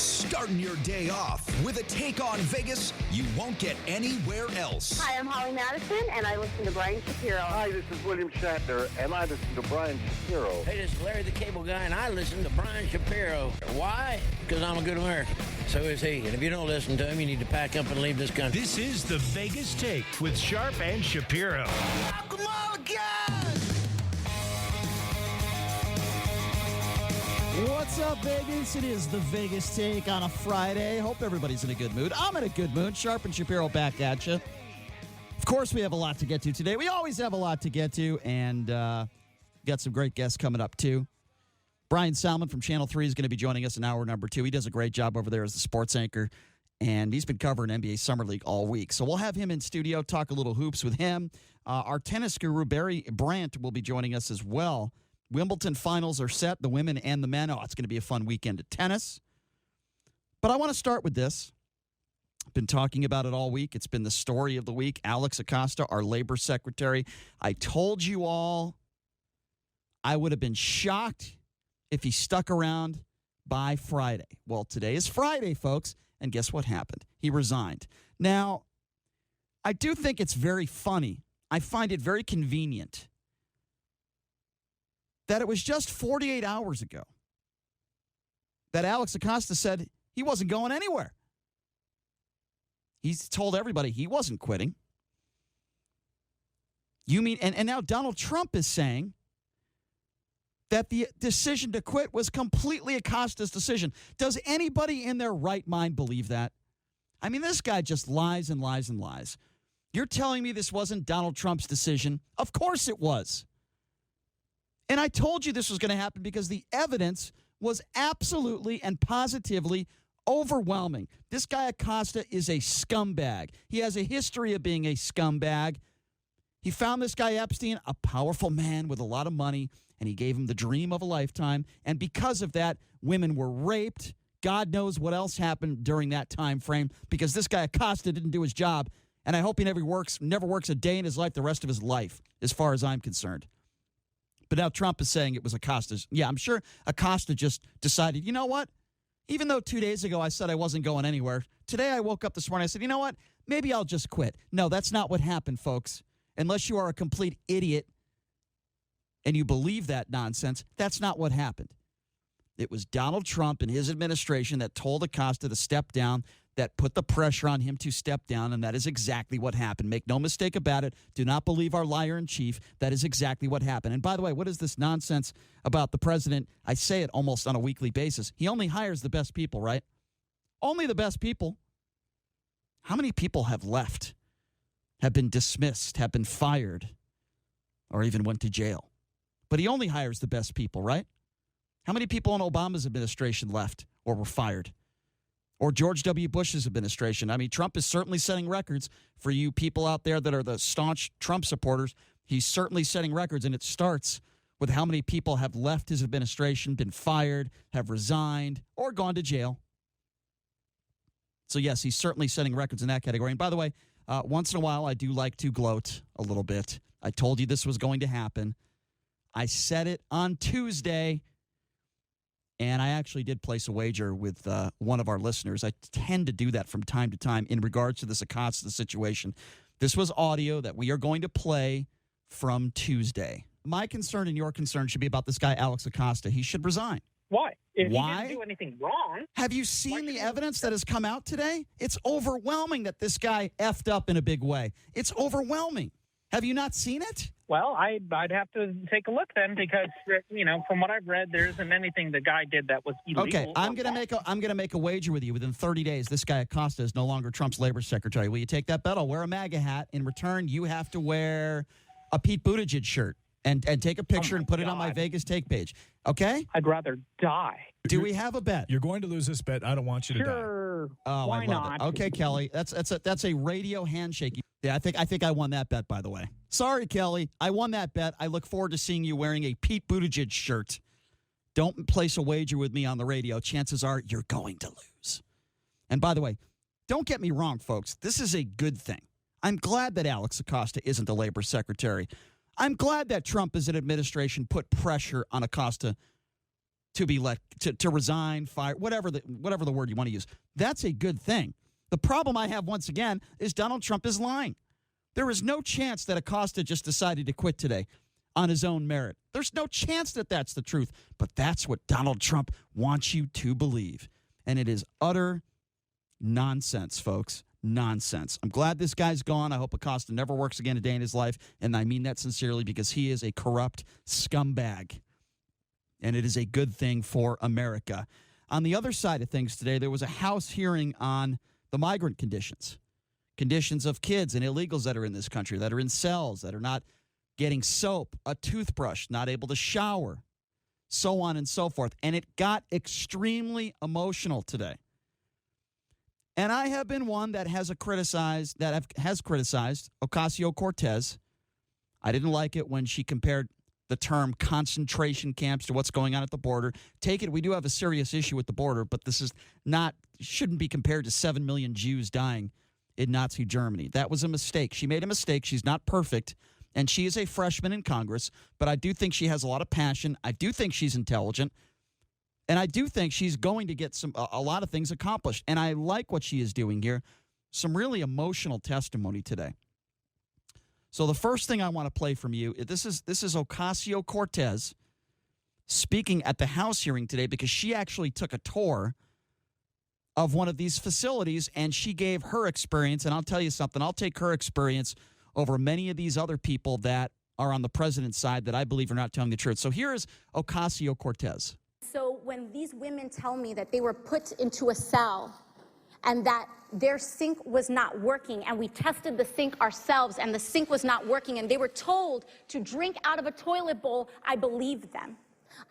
Starting your day off with a take on Vegas you won't get anywhere else. Hi, I'm Holly Madison, and I listen to Brian Shapiro. Hi, this is William Shatner, and I listen to Brian Shapiro. Hey, this is Larry the Cable Guy, and I listen to Brian Shapiro. Why? Because I'm a good American. So is he. And if you don't listen to him, you need to pack up and leave this country. This is the Vegas Take with Sharp and Shapiro. Welcome all, guys! What's up, Vegas? It is the Vegas Take on a Friday. Hope everybody's in a good mood. I'm in a good mood. Sharp and Shapiro back at you. Of course, we have a lot to get to today. We always have a lot to get to, and got some great guests coming up, too. Brian Salmon from Channel 3 is going to be joining us in hour number 2. He does a great job over there as the sports anchor, and he's been covering NBA Summer League all week. So we'll have him in studio, talk a little hoops with him. Our tennis guru, Barry Brandt, will be joining us as well. Wimbledon finals are set, the women and the men. Oh, it's going to be a fun weekend of tennis. But I want to start with this. I've been talking about it all week. It's been the story of the week. Alex Acosta, our labor secretary. I told you all I would have been shocked if he stuck around by Friday. Well, today is Friday, folks, and guess what happened? He resigned. Now, I do think it's very funny. I find it very convenient that it was just 48 hours ago that Alex Acosta said he wasn't going anywhere. He's told everybody he wasn't quitting. You mean, and now Donald Trump is saying that the decision to quit was completely Acosta's decision. Does anybody in their right mind believe that? I mean, this guy just lies and lies and lies. You're telling me this wasn't Donald Trump's decision? Of course it was. And I told you this was going to happen because the evidence was absolutely and positively overwhelming. This guy Acosta is a scumbag. He has a history of being a scumbag. He found this guy Epstein, a powerful man with a lot of money, and he gave him the dream of a lifetime. And because of that, women were raped. God knows what else happened during that time frame because this guy Acosta didn't do his job. And I hope he never works a day in his life the rest of his life, as far as I'm concerned. But now Trump is saying it was Acosta's. Yeah, I'm sure Acosta just decided, you know what? Even though 2 days ago I said I wasn't going anywhere, today I woke up this morning, I said, you know what? Maybe I'll just quit. No, that's not what happened, folks. Unless you are a complete idiot and you believe that nonsense, that's not what happened. It was Donald Trump and his administration that told Acosta to step down, that put the pressure on him to step down, and that is exactly what happened. Make no mistake about it. Do not believe our liar in chief. That is exactly what happened. And by the way, what is this nonsense about the president? I say it almost on a weekly basis. He only hires the best people, right? Only the best people. How many people have left, have been dismissed, have been fired, or even went to jail? But he only hires the best people, right? How many people in Obama's administration left or were fired? Or George W. Bush's administration. I mean, Trump is certainly setting records for you people out there that are the staunch Trump supporters. He's certainly setting records, and it starts with how many people have left his administration, been fired, have resigned, or gone to jail. So, yes, he's certainly setting records in that category. And by the way, once in a while, I do like to gloat a little bit. I told you this was going to happen. I said it on Tuesday. And I actually did place a wager with one of our listeners. I tend to do that from time to time in regards to this Acosta situation. This was audio that we are going to play from Tuesday. My concern and your concern should be about this guy, Alex Acosta. He should resign. Why? If Why? he didn't do anything wrong. Have you seen the evidence that has come out today? It's overwhelming that this guy effed up in a big way. It's overwhelming. Have you not seen it? Well, I'd have to take a look then because, from what I've read, there isn't anything the guy did that was illegal. Okay, I'm gonna make a wager with you. Within 30 days, this guy Acosta is no longer Trump's labor secretary. Will you take that bet? I'll wear a MAGA hat. In return, you have to wear a Pete Buttigieg shirt and take a picture and put it on my Vegas Take page. Okay? I'd rather die. Do we have a bet? You're going to lose this bet. I don't want you to die. Sure. Oh, Why I love not? it. Okay, Kelly, that's a radio handshake. Yeah, I think I won that bet, by the way. Sorry, Kelly. I won that bet. I look forward to seeing you wearing a Pete Buttigieg shirt. Don't place a wager with me on the radio. Chances are you're going to lose. And by the way, don't get me wrong, folks. This is a good thing. I'm glad that Alex Acosta isn't the labor secretary. I'm glad that Trump as an administration put pressure on Acosta to be to resign, fire, whatever the word you want to use. That's a good thing. The problem I have, once again, is Donald Trump is lying. There is no chance that Acosta just decided to quit today on his own merit. There's no chance that that's the truth. But that's what Donald Trump wants you to believe. And it is utter nonsense, folks. Nonsense. I'm glad this guy's gone. I hope Acosta never works again a day in his life. And I mean that sincerely, because he is a corrupt scumbag. And it is a good thing for America. On the other side of things today, there was a House hearing on the migrant conditions of kids and illegals that are in this country, that are in cells, that are not getting soap, a toothbrush, not able to shower, so on and so forth. And it got extremely emotional today. And I have been one that has criticized Ocasio-Cortez. I didn't like it when she compared the term concentration camps to what's going on at the border. Take it, we do have a serious issue with the border, but this is not, shouldn't be compared to 7 million Jews dying in Nazi Germany. That was a mistake. She made a mistake. She's not perfect, and she is a freshman in Congress, but I do think she has a lot of passion. I do think she's intelligent, and I do think she's going to get a lot of things accomplished, and I like what she is doing here. Some really emotional testimony today. So the first thing I want to play from you, this is Ocasio-Cortez speaking at the House hearing today, because she actually took a tour of one of these facilities, and she gave her experience. And I'll tell you something, I'll take her experience over many of these other people that are on the president's side that I believe are not telling the truth. So here is Ocasio-Cortez. So when these women tell me that they were put into a cell and that their sink was not working, and we tested the sink ourselves and the sink was not working, and they were told to drink out of a toilet bowl, I believed them.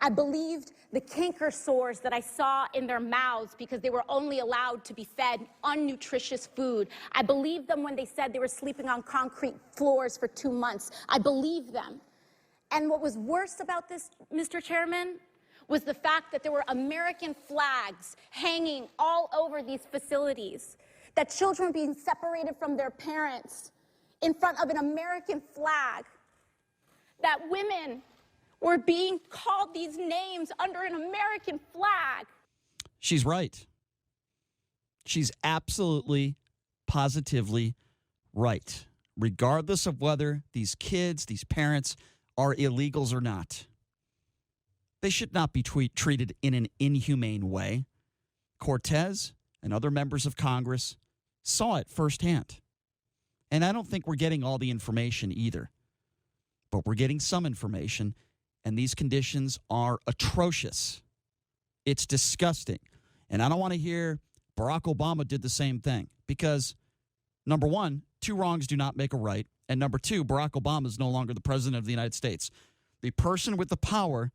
I believed the canker sores that I saw in their mouths because they were only allowed to be fed unnutritious food. I believed them when they said they were sleeping on concrete floors for 2 months. I believed them. And what was worse about this, Mr. Chairman, was the fact that there were American flags hanging all over these facilities, that children were being separated from their parents in front of an American flag, that women were being called these names under an American flag. She's right. She's absolutely, positively right, regardless of whether these kids, these parents, are illegals or not. They should not be treated in an inhumane way. Cortez and other members of Congress saw it firsthand. And I don't think we're getting all the information either. But we're getting some information, and these conditions are atrocious. It's disgusting. And I don't want to hear Barack Obama did the same thing, because, number one, 2 wrongs do not make a right. And number 2, Barack Obama is no longer the president of the United States. The person with the power,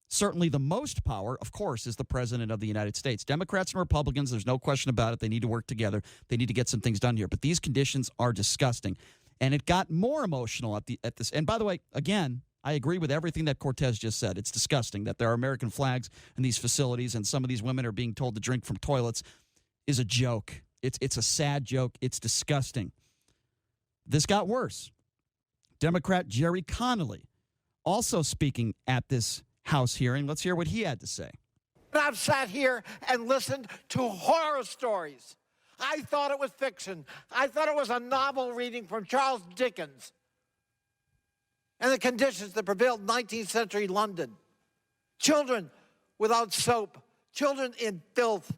certainly the most power, of course, is the president of the United States. Democrats and Republicans, there's no question about it. They need to work together. They need to get some things done here. But these conditions are disgusting. And it got more emotional at this. And by the way, again, I agree with everything that Cortez just said. It's disgusting that there are American flags in these facilities and some of these women are being told to drink from toilets is a joke. It's a sad joke. It's disgusting. This got worse. Democrat Jerry Connolly also speaking at this House hearing. Let's hear what he had to say. I've sat here and listened to horror stories. I thought it was fiction. I thought it was a novel reading from Charles Dickens. And the conditions that prevailed in 19th century London. Children without soap. Children in filth.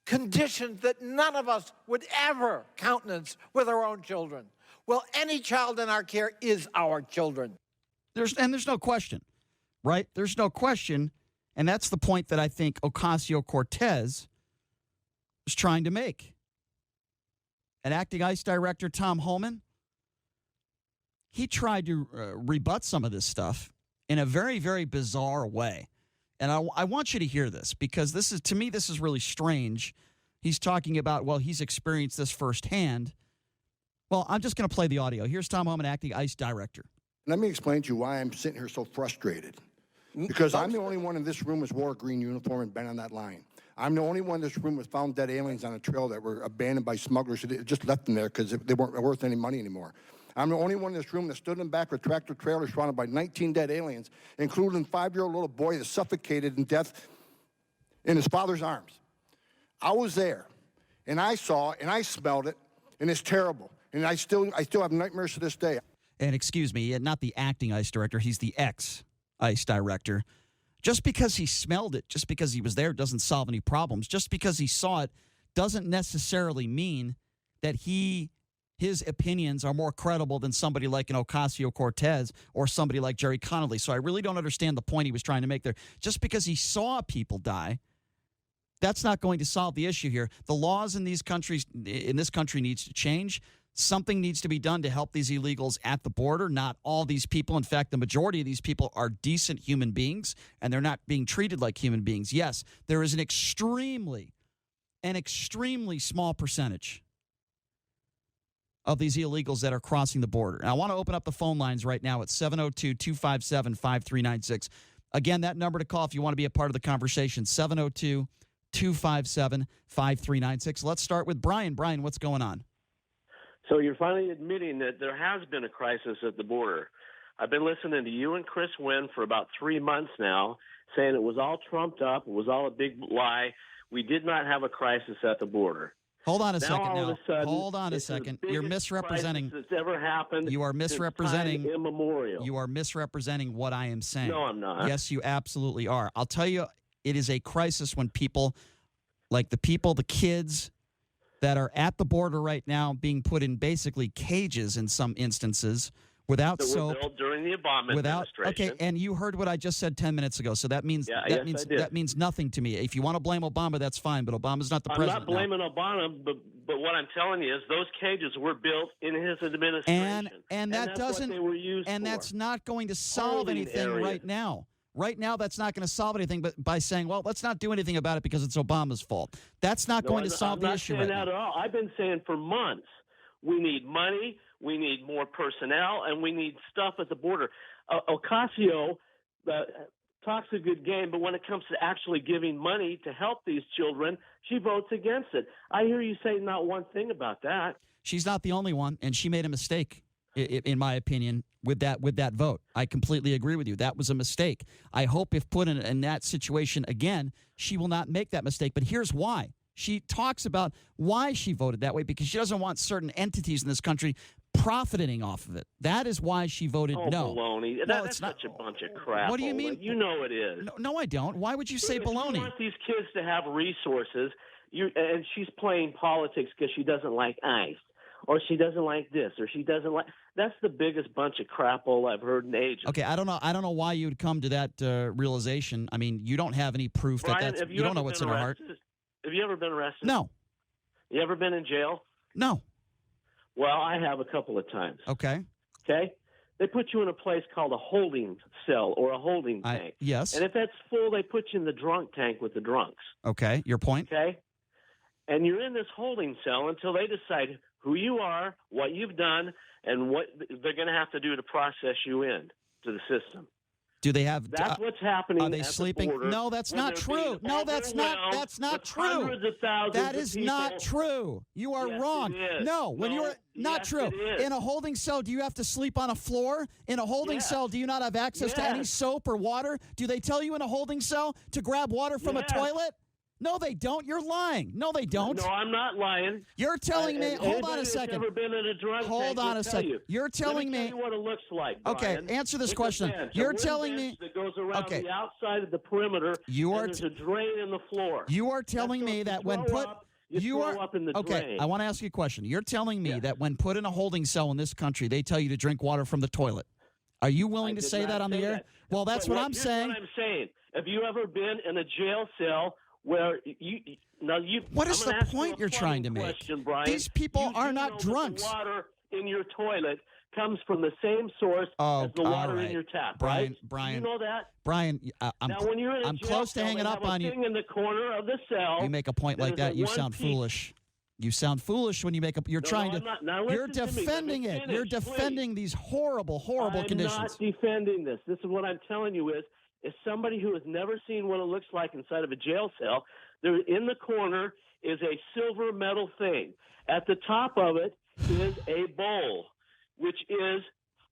Conditions that none of us would ever countenance with our own children. Well, any child in our care is our children. There's no question. Right? There's no question, and that's the point that I think Ocasio-Cortez is trying to make. And acting ICE Director Tom Homan, he tried to rebut some of this stuff in a very, very bizarre way. And I want you to hear this, because this is, to me, this is really strange. He's talking about, well, he's experienced this firsthand. Well, I'm just going to play the audio. Here's Tom Homan, acting ICE Director. Let me explain to you why I'm sitting here so frustrated. Because I'm the only one in this room who's wore a green uniform and been on that line. I'm the only one in this room who found dead aliens on a trail that were abandoned by smugglers who just left them there because they weren't worth any money anymore. I'm the only one in this room that stood in the back of a tractor trailer surrounded by 19 dead aliens, including a 5-year-old little boy that suffocated in death in his father's arms. I was there, and I saw it, and I smelled it, and it's terrible. And I still have nightmares to this day. And excuse me, not the acting ICE director, he's the ex-ICE director. Just because he smelled it, just because he was there, doesn't solve any problems. Just because he saw it doesn't necessarily mean that his opinions are more credible than somebody like an Ocasio-Cortez or somebody like Jerry Connolly. So I really don't understand the point he was trying to make there. Just because he saw people die, that's not going to solve the issue here. The laws in this country needs to change. Something needs to be done to help these illegals at the border. Not all these people. In fact, the majority of these people are decent human beings, and they're not being treated like human beings. Yes, there is an extremely small percentage of these illegals that are crossing the border. And I want to open up the phone lines right now at 702-257-5396. Again, that number to call if you want to be a part of the conversation, 702-257-5396. Let's start with Brian. Brian, what's going on? So you're finally admitting that there has been a crisis at the border. I've been listening to you and Chris Wynn for about 3 months now, saying it was all trumped up. It was all a big lie. We did not have a crisis at the border. Hold on a second all now. Of a sudden, Hold on a second. You're misrepresenting. That's ever happened. You are misrepresenting. Since time immemorial. You are misrepresenting what I am saying. No, I'm not. Yes, you absolutely are. I'll tell you, it is a crisis when people, like the kids that are at the border right now, being put in basically cages in some instances without soap. Built during the Obama administration. Okay, and you heard what I just said 10 minutes ago, so that means that means nothing to me. If you want to blame Obama, that's fine, but Obama's not the president. I'm not blaming Obama, but what I'm telling you is those cages were built in his administration, and that doesn't what they were used for. That's not going to solve anything right now. Right now, that's not going to solve anything, but by saying, well, let's not do anything about it because it's Obama's fault. That's not going to solve the issue right now. I'm not saying that at all. I've been saying for months, we need money, we need more personnel, and we need stuff at the border. Ocasio talks a good game, but when it comes to actually giving money to help these children, she votes against it. I hear you say not one thing about that. She's not the only one, and she made a mistake, in my opinion, with that vote. I completely agree with you. That was a mistake. I hope if put in that situation again, she will not make that mistake. But here's why. She talks about why she voted that way, because she doesn't want certain entities in this country profiting off of it. That is why she voted no. Baloney. That's such a bunch of crap. What do you mean? You know it is. No, I don't. Why would you say baloney? You want these kids to have resources, and she's playing politics because she doesn't like ICE, or she doesn't like this, or she doesn't like. That's the biggest bunch of crapola I've heard in ages. Okay, I don't know why you'd come to that realization. I mean, you don't have any proof Brian, that you don't know what's in her heart. Have you ever been arrested? No. You ever been in jail? No. Well, I have a couple of times. Okay. Okay? They put you in a place called a holding cell or a holding tank. Yes. And if that's full, they put you in the drunk tank with the drunks. Okay, your point. Okay? And you're in this holding cell until they decide who you are, what you've done, and what they're going to have to do to process you in to the system. Do they have? That's what's happening. Are they sleeping? No, that's not true. No, that's not. That's not true. That is not true. You are wrong. No, when you're not true. In a holding cell, do you have to sleep on a floor? In a holding cell, do you not have access to any soap or water? Do they tell you in a holding cell to grab water from a toilet? No, they don't. You're lying. No, they don't. No, I'm not lying. You're telling me. Hold on a second. Never been in a drug hold on a second. You're telling me. Let me tell you what it looks like. Okay, Brian. answer this question. You're telling me that goes around the outside of the perimeter. There's a drain in the floor. You are telling me that when put. Up in the drain. I want to ask you a question. You're telling me that when put in a holding cell in this country, they tell you to drink water from the toilet. Are you willing to say that on the air? Well, that's what I'm saying. What I'm saying. Have you ever been in a jail cell where what is the point you're trying to make? Brian. These people are not drunks. The water in your toilet comes from the same source as the water in your tap, Brian, you know that? Brian, I'm close to hanging up on you. In the corner of the cell. You make a point like that, you sound foolish. You sound foolish when you make up. You're You're defending it. You're defending these horrible conditions. I'm not defending this. This is what I'm telling you is somebody who has never seen what it looks like inside of a jail cell. There in the corner is a silver metal thing. At the top of it is a bowl which is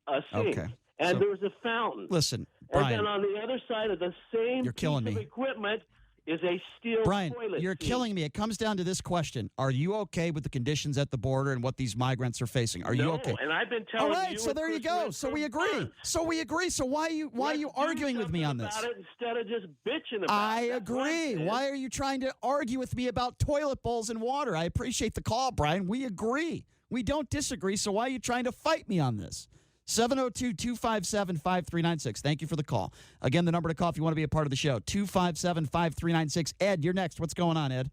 a sink. Okay. And So- there's a fountain. Listen, And Brian. then on the other side of the same You're killing piece me. of equipment is a steel Brian, toilet you're seat. killing me. It comes down to this question. Are you okay with the conditions at the border and what these migrants are facing? Are you No, okay? and I've been telling All right, you. so and there you Chris go. Smith So for we agree. months. So we agree. So why are you Let's arguing do with me on something this? about it instead of just bitching about I it. That's what I'm agree. saying. Why are you trying to argue with me about toilet bowls and water? I appreciate the call, Brian. We agree. We don't disagree. So why are you trying to fight me on this? 702-257-5396. Thank you for the call. Again, the number to call if you want to be a part of the show, 257-5396. Ed, you're next. What's going on, Ed?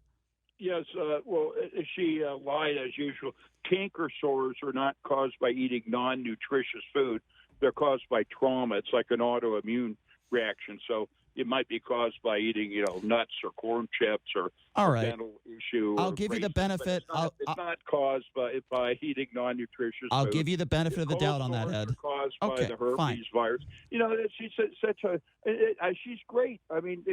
Yes, well, she lied as usual. Canker sores are not caused by eating non-nutritious food. They're caused by trauma. It's like an autoimmune reaction. So it might be caused by eating, nuts or corn chips or All a right. dental issue. I'll or give you the braces, benefit. but It's not caused by eating non-nutritious I'll food. give you the benefit of the doubt on that, Cold sores Ed. are caused Okay, by the herpes fine. virus. She's such a. She's great. I mean,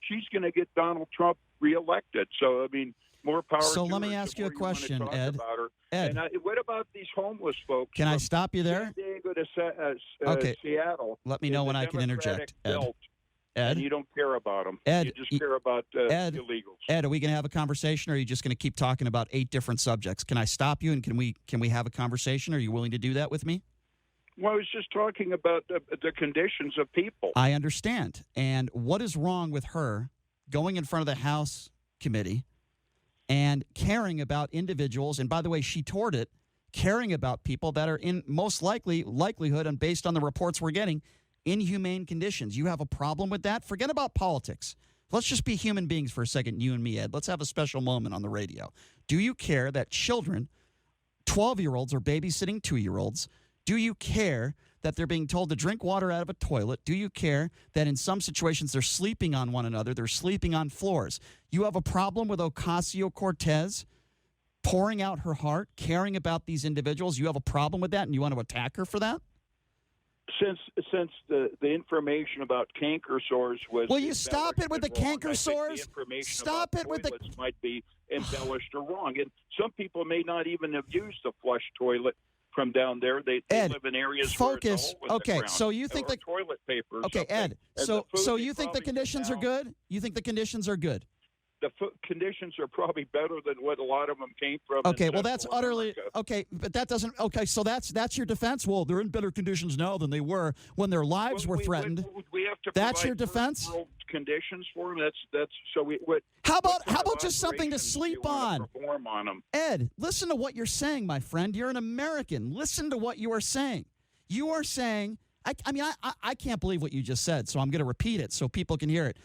she's going to get Donald Trump reelected. So I mean, more power. So to let her. me The ask you a more wanna question, talk Ed. about her. Ed. And what about these homeless folks? Can I from stop you there? San Diego to Okay. Seattle. Let me know in when the I can Democratic interject, Ed. belt, Ed? And you don't care about them. Ed, you just care about Ed, illegals. Ed, are we going to have a conversation, or are you just going to keep talking about 8 different subjects? Can I stop you, and can we have a conversation? Are you willing to do that with me? Well, I was just talking about the conditions of people. I understand. And what is wrong with her going in front of the House committee and caring about individuals? And by the way, she toured it, caring about people that are in most likelihood, and based on the reports we're getting, inhumane conditions. You have a problem with that? Forget about politics. Let's just be human beings for a second, you and me, Ed. Let's have a special moment on the radio. Do you care that children, 12-year-olds, are babysitting 2-year-olds? Do you care that they're being told to drink water out of a toilet? Do you care that in some situations they're sleeping on one another? They're sleeping on floors. You have a problem with Ocasio-Cortez pouring out her heart, caring about these individuals? You have a problem with that, and you want to attack her for that? Since the information about canker sores was Will you stop it with the embellished and canker wrong, I think sores? the information Stop about it with the- toilets might be embellished or wrong, and some people may not even have used the flush toilet from down there. They Ed, live in areas focus. where it's a hole in the Okay, ground, so you think or the toilet paper? Or okay, something. Ed. And So the food so is you think the probably conditions are now- good? You think the conditions are good? The conditions are probably better than what a lot of them came from. Okay, in well that's Central utterly America. okay, but that doesn't okay. So that's your defense. Well, they're in better conditions now than they were when their lives Well, were threatened. We have to That's provide your defense? first world conditions for them. That's so we. What, How what about kind of just something to operations do sleep you wanna on? Perform on them. Ed, listen to what you're saying, my friend. You're an American. Listen to what you are saying. You are saying, I can't believe what you just said, so I'm going to repeat it so people can hear it.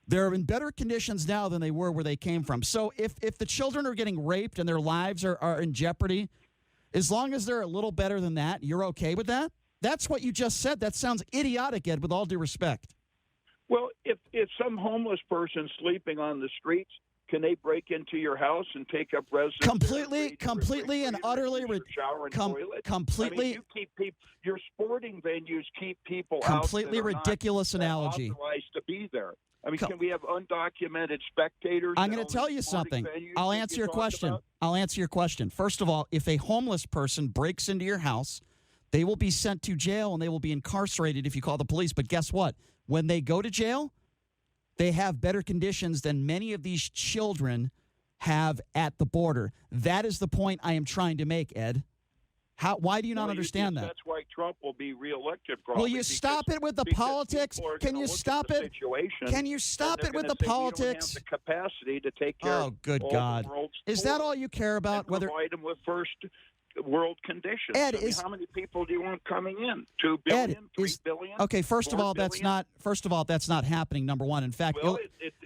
They're in better conditions now than they were where they came from. So if the children are getting raped and their lives are in jeopardy, as long as they're a little better than that, you're okay with that? That's what you just said. That sounds idiotic, Ed, with all due respect. Well, if some homeless person's sleeping on the streets, can they break into your house and take up residence? Completely and utterly, shower and toilet. completely. I mean, you keep people. Your sporting venues keep people Completely out that are ridiculous not analogy. authorized to be there. I mean, can we have undocumented spectators? I'm going to tell you something. I'll answer your question. I'll answer your question. First of all, if a homeless person breaks into your house, they will be sent to jail and they will be incarcerated if you call the police. But guess what? When they go to jail, they have better conditions than many of these children have at the border. That is the point I am trying to make, Ed. Why do you not understand that? That's why Trump will be reelected. Probably, Will you stop it with the politics? Can you stop it? Can you stop it with the politics? We don't have the capacity to take care of good all God. the world's Is that all you care about? and provide them with first world conditions. Ed, I mean, how many people do you want coming in? 2 billion, Ed, 3 billion? Okay, first of 4 all, that's billion? not. First of all, that's not happening. Number one, in fact, Well,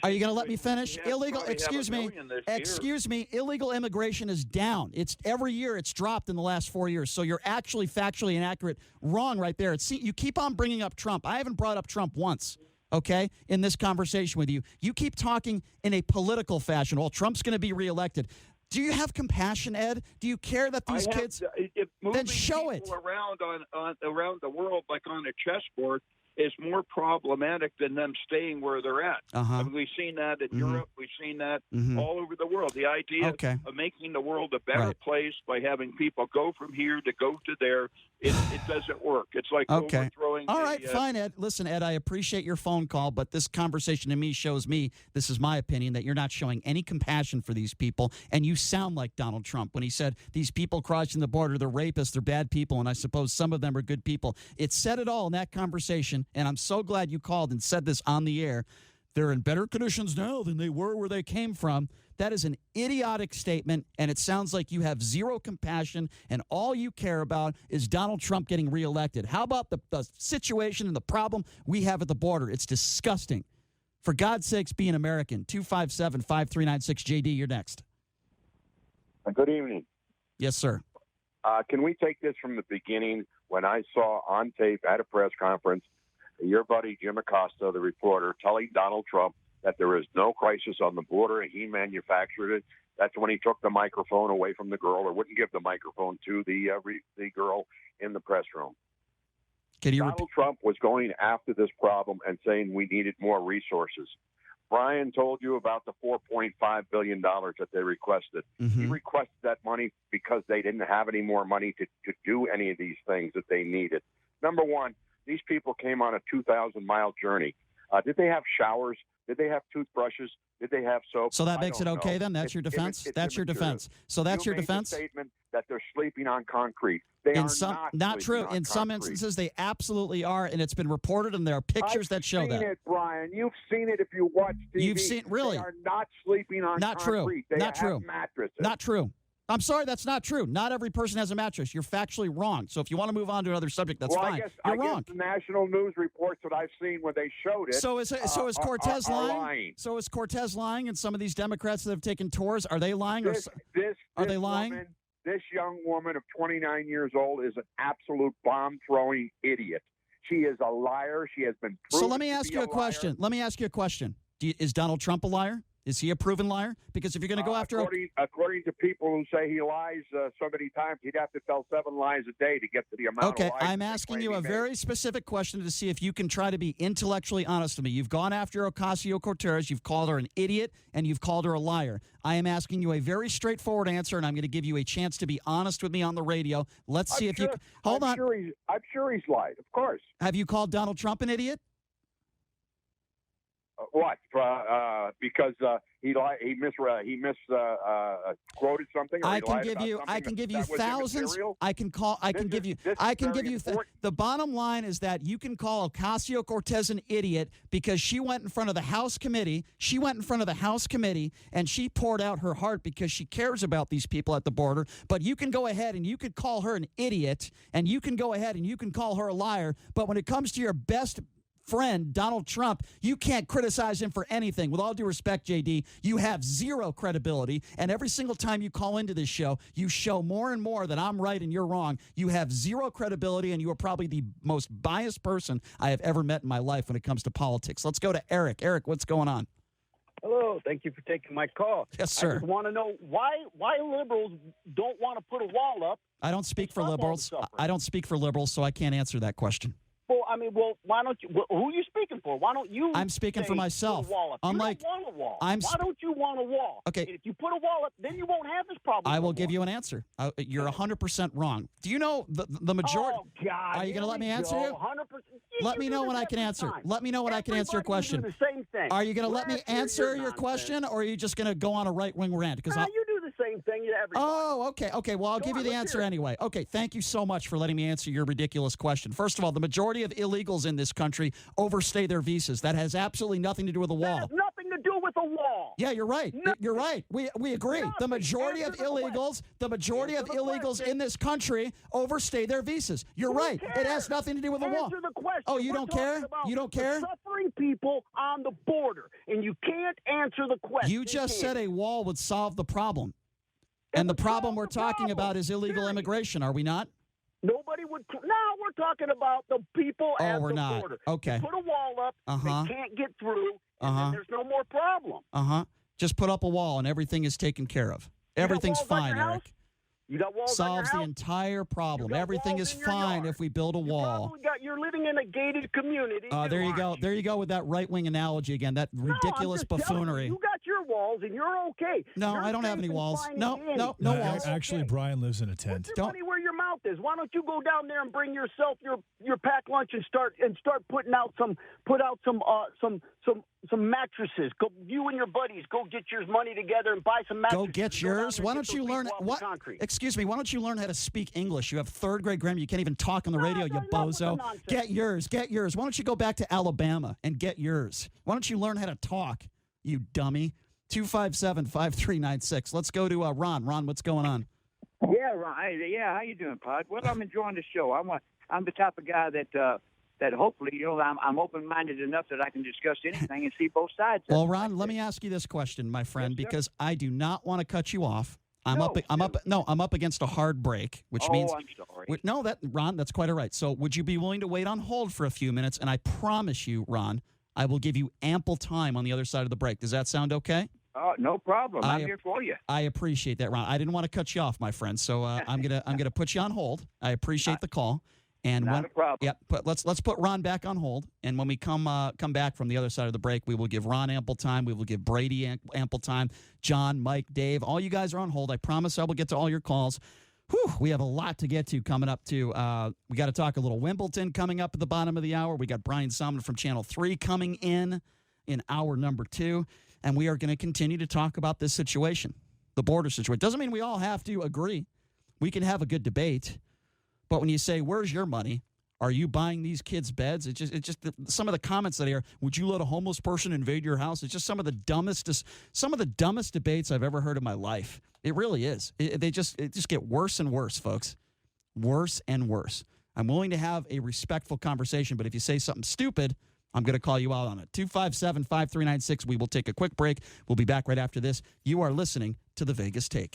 are you going to let me finish? we Illegal. probably have Excuse 1 me. million this year. Excuse me. Illegal immigration is down. It's every year. It's dropped in the last 4 years. So you're actually factually inaccurate. Wrong right there. You keep on bringing up Trump. I haven't brought up Trump once. Okay, in this conversation with you, you keep talking in a political fashion. Well, Trump's going to be reelected. Do you have compassion, Ed? Do you care that these kids? If Then show it. around on around the world like on a chessboard is more problematic than them staying where they're at. Uh-huh. I mean, we've seen that in Europe. We've seen that Mhm. all over the world. The idea of making the world a better place by having people go from here to go to there, it doesn't work. It's like overthrowing. All right, fine, Ed. Listen, Ed, I appreciate your phone call, but this conversation to me shows me, this is my opinion, that you're not showing any compassion for these people, and you sound like Donald Trump when he said these people crossing the border, they're rapists, they're bad people, and I suppose some of them are good people. It said it all in that conversation, and I'm so glad you called and said this on the air. They're in better conditions now than they were where they came from. That is an idiotic statement, and it sounds like you have zero compassion, and all you care about is Donald Trump getting reelected. How about the situation and the problem we have at the border? It's disgusting. For God's sakes, be an American. 257-5396. JD, you're next. Good evening. Yes, sir. Can we take this from the beginning when I saw on tape at a press conference your buddy Jim Acosta, the reporter, telling Donald Trump that there is no crisis on the border and he manufactured it? That's when he took the microphone away from the girl, or wouldn't give the microphone to the girl in the press room. Donald Trump was going after this problem and saying we needed more resources. Brian told you about the $4.5 billion that they requested. Mm-hmm. He requested that money because they didn't have any more money to do any of these things that they needed. Number one, these people came on a 2,000-mile journey. Did they have showers? Did they have toothbrushes? Did they have soap? So that makes it okay then? That's your defense? That's your defense. So that's your defense? You made the statement that they're sleeping on concrete. They are not true. In some instances, they absolutely are, and it's been reported, and there are pictures that show that. You've seen it, Brian. You've seen it if you watch TV. You've seen, really? They are not sleeping on concrete. They have mattresses. Not true. I'm sorry, that's not true. Not every person has a mattress. You're factually wrong. So if you want to move on to another subject, that's fine. You're wrong. I guess the national news reports that I've seen when they showed it. So is Cortez lying? So is Cortez lying? And some of these Democrats that have taken tours, are they lying? Are they lying? This young woman of 29 years old is an absolute bomb-throwing idiot. She is a liar. She has been proven. So let me ask you a question. Let me ask you a question. Is Donald Trump a liar? Is he a proven liar? Because if you're going to go after... According to people who say he lies so many times, he'd have to tell 7 lies a day to get to the amount of lies. Okay, I'm asking you a very specific question to see if you can try to be intellectually honest with me. You've gone after Ocasio-Cortez, you've called her an idiot, and you've called her a liar. I am asking you a very straightforward answer, and I'm going to give you a chance to be honest with me on the radio. Let's see if you... Hold on. I'm sure he's lied, of course. Have you called Donald Trump an idiot? What? Because he misquoted something. Or I can give you thousands. The bottom line is that you can call Ocasio-Cortez an idiot because she went in front of the House committee. She went in front of the House committee and she poured out her heart because she cares about these people at the border. But you can go ahead and you could call her an idiot, and you can go ahead and you can call her a liar. But when it comes to your best friend, Donald Trump, you can't criticize him for anything. With all due respect, JD, you have zero credibility, and every single time you call into this show, you show more and more that I'm right and you're wrong. You have zero credibility, and you are probably the most biased person I have ever met in my life when it comes to politics. Let's go to Eric. Eric, what's going on? Hello. Thank you for taking my call. Yes, sir. I just want to know why liberals don't want to put a wall up. I don't speak for liberals. I don't speak for liberals, so I can't answer that question. Why don't you? Who are you speaking for? Why don't you? I'm speaking for myself. Put a wall up? Unlike, you don't want a wall. Why don't you want a wall? Okay. And if you put a wall up, then you won't have this problem. I will give you an answer. You're 100% wrong. Do you know the majority? Oh God! Are you going to let me answer you? 100%. Let me know when I can answer. Let me know when I can answer your question. Do the same thing. Are you going to let me answer your question, or are you just going to go on a right-wing rant? Because you do the same thing to everybody. Oh, okay. Okay, well, I'll give you the answer anyway. Okay, thank you so much for letting me answer your ridiculous question. First of all, the majority of illegals in this country overstay their visas. That has absolutely nothing to do with the wall. That has nothing to do with the wall. Yeah, you're right. Nothing. You're right. We agree. The majority of illegals in this country overstay their visas. You're right. It has nothing to do with the wall. Answer the question. Oh, you don't care? You don't care? Suffering people on the border, and you can't answer the question. You just said a wall would solve the problem. And the problem we're talking about is illegal immigration, are we not? Nobody would. Now we're talking about the people at the border. Okay. You put a wall up, they can't get through, and then there's no more problem. Just put up a wall and everything is taken care of. Everything's fine, Eric. You got walls Solves on the your house? entire problem. Everything is fine if we build a wall. you're living in a gated community. There you go. There you go with that right-wing analogy again. That ridiculous buffoonery. You got your walls, and you're okay. No, you're I don't have any walls. No walls. Actually, Brian lives in a tent. Put your money where your mouth is. Why don't you go down there and bring yourself your pack lunch and start putting out some mattresses. Go, you and your buddies, go get your money together and buy some mattresses. Go get yours. Why don't you learn what? Excuse me. Why don't you learn how to speak English? You have third grade grammar. You can't even talk on the radio. You bozo. Get yours. Get yours. Why don't you go back to Alabama and get yours? Why don't you learn how to talk? You dummy. 257-5396. Let's go to Ron. Ron, what's going on? Yeah, Ron. Yeah, how you doing, Pod? Well, I'm enjoying the show. I'm the type of guy that hopefully, I'm open-minded enough that I can discuss anything and see both sides. Well, Ron, let me ask you this question, my friend, because I do not want to cut you off. I'm up against a hard break, which means. I'm sorry. Ron, that's quite all right. So, would you be willing to wait on hold for a few minutes? And I promise you, Ron, I will give you ample time on the other side of the break. Does that sound okay? No problem. I'm here for you. I appreciate that, Ron. I didn't want to cut you off, my friend. So I'm gonna put you on hold. I appreciate the call. And not a problem. Yeah, but let's put Ron back on hold. And when we come back from the other side of the break, we will give Ron ample time. We will give Brady ample time. John, Mike, Dave, all you guys are on hold. I promise I will get to all your calls. Whew, we have a lot to get to coming up to. We got to talk a little Wimbledon coming up at the bottom of the hour. We got Brian Salmon from Channel 3 coming in hour number 2. And we are going to continue to talk about this situation, the border situation. Doesn't mean we all have to agree. We can have a good debate. But when you say, where's your money? Are you buying these kids' beds? It's just some of the comments that I hear. Would you let a homeless person invade your house? It's just some of the dumbest debates I've ever heard in my life. It really is. It just get worse and worse, folks. Worse and worse. I'm willing to have a respectful conversation, but if you say something stupid, I'm going to call you out on it. 257-5396. We will take a quick break. We'll be back right after this. You are listening to The Vegas Take.